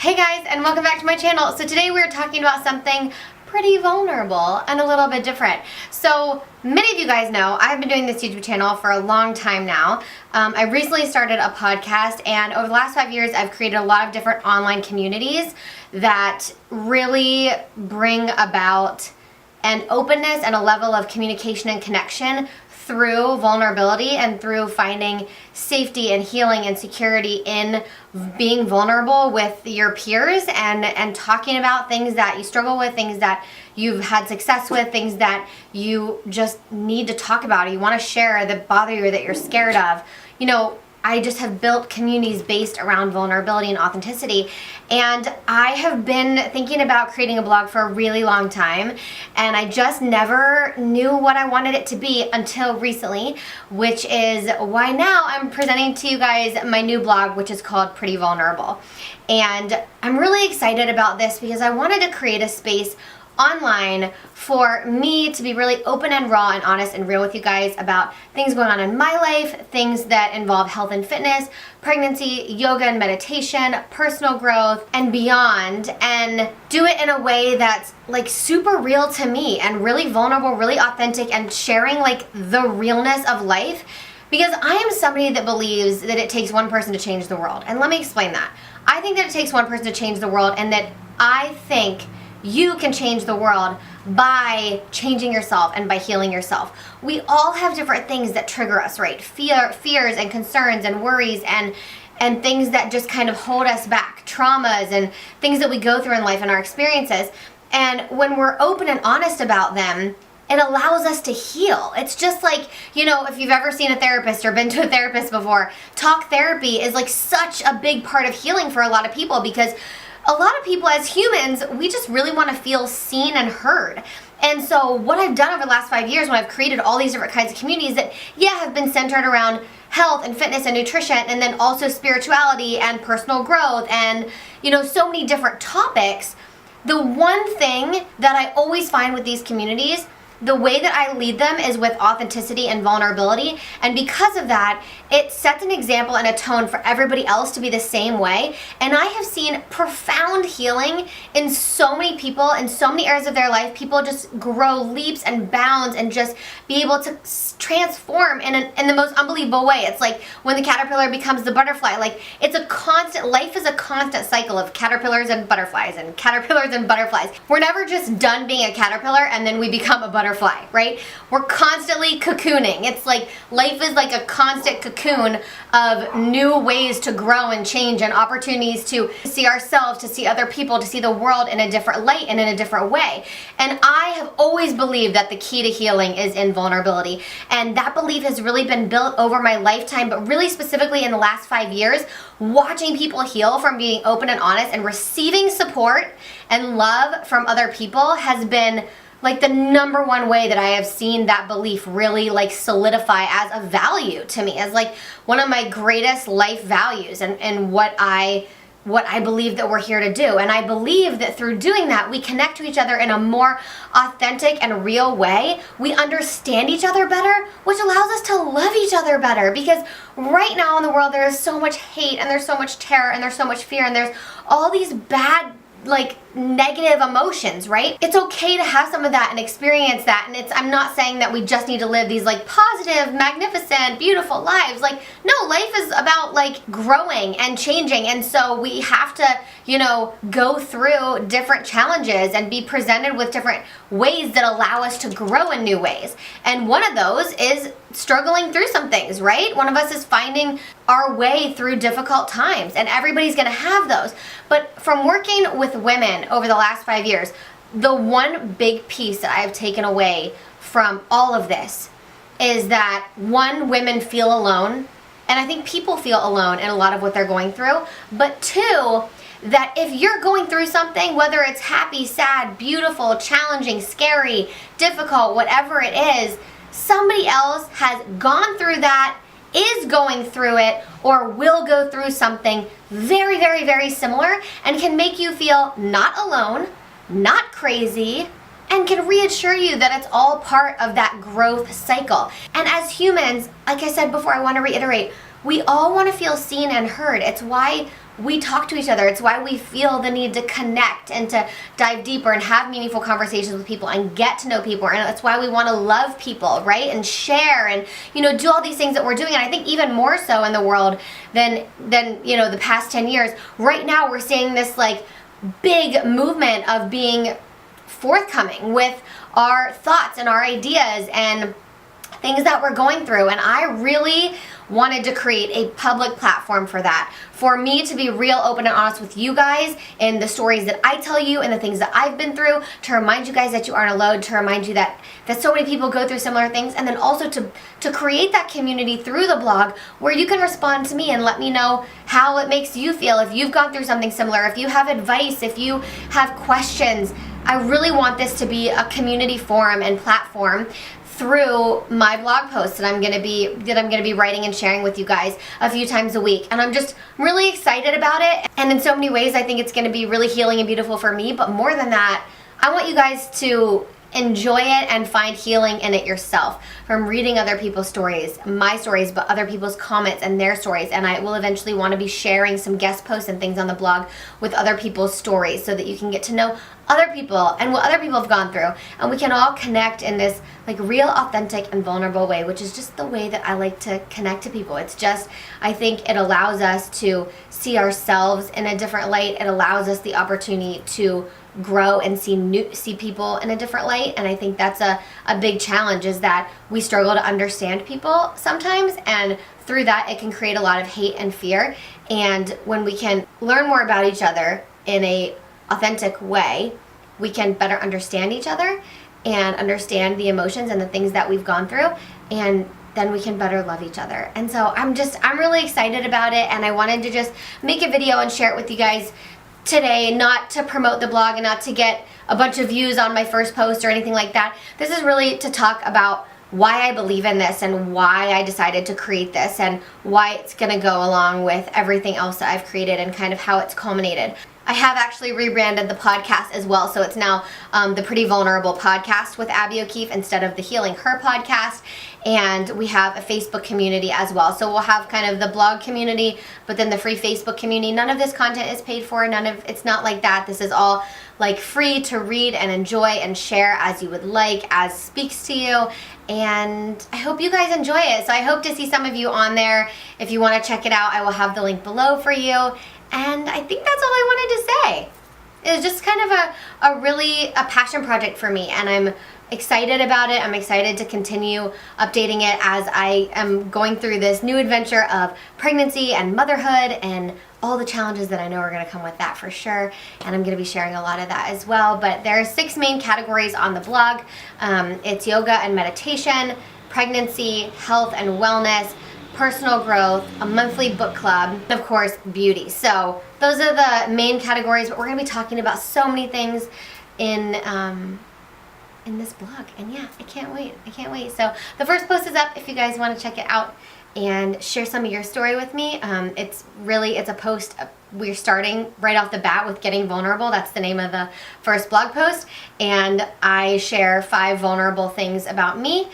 Hey guys, and welcome back to my channel. So today we're talking about something pretty vulnerable and a little bit different. So many of you guys know I've been doing this YouTube channel for a long time now. I recently started a podcast, and over the last 5 years I've created a lot of different online communities that really bring about an openness and a level of communication and connection through vulnerability and through finding safety and healing and security in being vulnerable with your peers and talking about things that you struggle with, things that you've had success with, things that you just need to talk about, or you want to share that bother you or that you're scared of. You know, I just have built communities based around vulnerability and authenticity, and I have been thinking about creating a blog for a really long time, and I just never knew what I wanted it to be until recently, which is why now I'm presenting to you guys my new blog, which is called Pretty Vulnerable. And I'm really excited about this because I wanted to create a space online for me to be really open and raw and honest and real with you guys about things going on in my life, things that involve health and fitness, pregnancy, yoga and meditation, personal growth, and beyond, and do it in a way that's like super real to me and really vulnerable, really authentic, and sharing like the realness of life, because I am somebody that believes that it takes one person to change the world. And let me explain that. I think that it takes one person to change the world, and that I think you can change the world by changing yourself and by healing yourself. We all have different things that trigger us, right? Fears and concerns and worries and things that just kind of hold us back, traumas and things that we go through in life and our experiences. And when we're open and honest about them, it allows us to heal. It's just like, you know, if you've ever seen a therapist or been to a therapist before, talk therapy is like such a big part of healing for a lot of people, because a lot of people as humans, we just really want to feel seen and heard. And so what I've done over the last 5 years when I've created all these different kinds of communities that, have been centered around health and fitness and nutrition, and then also spirituality and personal growth and, you know, so many different topics, the one thing that I always find with these communities, the way that I lead them is with authenticity and vulnerability. And because of that, it sets an example and a tone for everybody else to be the same way. And I have seen profound healing in so many people, in so many areas of their life. People just grow leaps and bounds and just be able to transform in the most unbelievable way. It's like when the caterpillar becomes the butterfly. Like, it's a constant, life is a constant cycle of caterpillars and butterflies and caterpillars and butterflies. We're never just done being a caterpillar and then we become a butterfly, right? We're constantly cocooning. It's like life is like a constant cocoon of new ways to grow and change and opportunities to see ourselves, to see other people, to see the world in a different light and in a different way. And I have always believed that the key to healing is in vulnerability. And that belief has really been built over my lifetime, but really specifically in the last 5 years, watching people heal from being open and honest and receiving support and love from other people has been like the number one way that I have seen that belief really like solidify as a value to me, as like one of my greatest life values and what I believe that we're here to do. And I believe that through doing that, we connect to each other in a more authentic and real way. We understand each other better, which allows us to love each other better, because right now in the world there is so much hate and there's so much terror and there's so much fear and there's all these bad, like, negative emotions, right? It's okay to have some of that and experience that, and I'm not saying that we just need to live these like positive, magnificent, beautiful lives. Like, no, life is about like growing and changing, and so we have to, you know, go through different challenges and be presented with different ways that allow us to grow in new ways. And one of those is struggling through some things, right? One of us is finding our way through difficult times, and everybody's gonna have those. But from working with women over the last 5 years, the one big piece that I have taken away from all of this is that, one, women feel alone, and I think people feel alone in a lot of what they're going through, but two, that if you're going through something, whether it's happy, sad, beautiful, challenging, scary, difficult, whatever it is, somebody else has gone through that, is going through it, or will go through something very, very, very similar, and can make you feel not alone, not crazy, and can reassure you that it's all part of that growth cycle. And as humans, like I said before, I want to reiterate, we all want to feel seen and heard. It's why we talk to each other. It's why we feel the need to connect and to dive deeper and have meaningful conversations with people and get to know people. And that's why we want to love people, right? And share and, you know, do all these things that we're doing. And I think even more so in the world than you know, the past 10 years. Right now we're seeing this like big movement of being forthcoming with our thoughts and our ideas and things that we're going through. And I really wanted to create a public platform for that, for me to be real, open, and honest with you guys and the stories that I tell you and the things that I've been through, to remind you guys that you aren't alone, to remind you that so many people go through similar things, and then also to create that community through the blog where you can respond to me and let me know how it makes you feel, if you've gone through something similar, if you have advice, if you have questions. I really want this to be a community forum and platform through my blog posts that I'm gonna be writing and sharing with you guys a few times a week. And I'm just really excited about it. And in so many ways, I think it's gonna be really healing and beautiful for me. But more than that, I want you guys to enjoy it and find healing in it yourself from reading other people's stories, my stories, but other people's comments and their stories. And I will eventually want to be sharing some guest posts and things on the blog with other people's stories so that you can get to know other people and what other people have gone through, and we can all connect in this like real, authentic, and vulnerable way, which is just the way that I like to connect to people. It's just, I think it allows us to see ourselves in a different light. It allows us the opportunity to grow and see people in a different light. And I think that's a big challenge, is that we struggle to understand people sometimes, and through that it can create a lot of hate and fear. And when we can learn more about each other in a authentic way, we can better understand each other and understand the emotions and the things that we've gone through, and then we can better love each other. And so I'm really excited about it, and I wanted to just make a video and share it with you guys today, not to promote the blog and not to get a bunch of views on my first post or anything like that. This is really to talk about why I believe in this and why I decided to create this and why it's gonna go along with everything else that I've created and kind of how it's culminated. I have actually rebranded the podcast as well, so it's now the Pretty Vulnerable Podcast with Abby O'Keefe instead of the Healing Her podcast. And we have a Facebook community as well. So we'll have kind of the blog community, but then the free Facebook community. None of this content is paid for. It's not like that. This is all like free to read and enjoy and share as you would like, as speaks to you. And I hope you guys enjoy it. So I hope to see some of you on there. If you want to check it out, I will have the link below for you. And I think that's all I wanted to say. It was just kind of a passion project for me, and I'm excited about it. I'm excited to continue updating it as I am going through this new adventure of pregnancy and motherhood and all the challenges that I know are going to come with that for sure. And I'm going to be sharing a lot of that as well. But there are 6 main categories on the blog. It's yoga and meditation, pregnancy, health and wellness, personal growth, a monthly book club, and of course, beauty. So those are the main categories, but we're going to be talking about so many things in this blog. And yeah, I can't wait. I can't wait. So the first post is up if you guys want to check it out and share some of your story with me. It's a post. We're starting right off the bat with getting vulnerable. That's the name of the first blog post. And I share 5 vulnerable things about me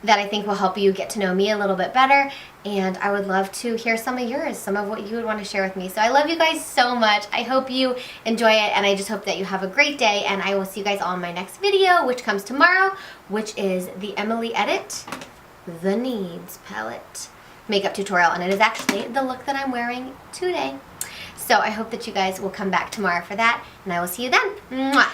that I think will help you get to know me a little bit better. And I would love to hear some of yours, some of what you would want to share with me. So I love you guys so much. I hope you enjoy it, and I just hope that you have a great day, and I will see you guys all in my next video, which comes tomorrow, which is the Emily Edit The Needs Palette makeup tutorial, and it is actually the look that I'm wearing today. So I hope that you guys will come back tomorrow for that, and I will see you then. Mwah!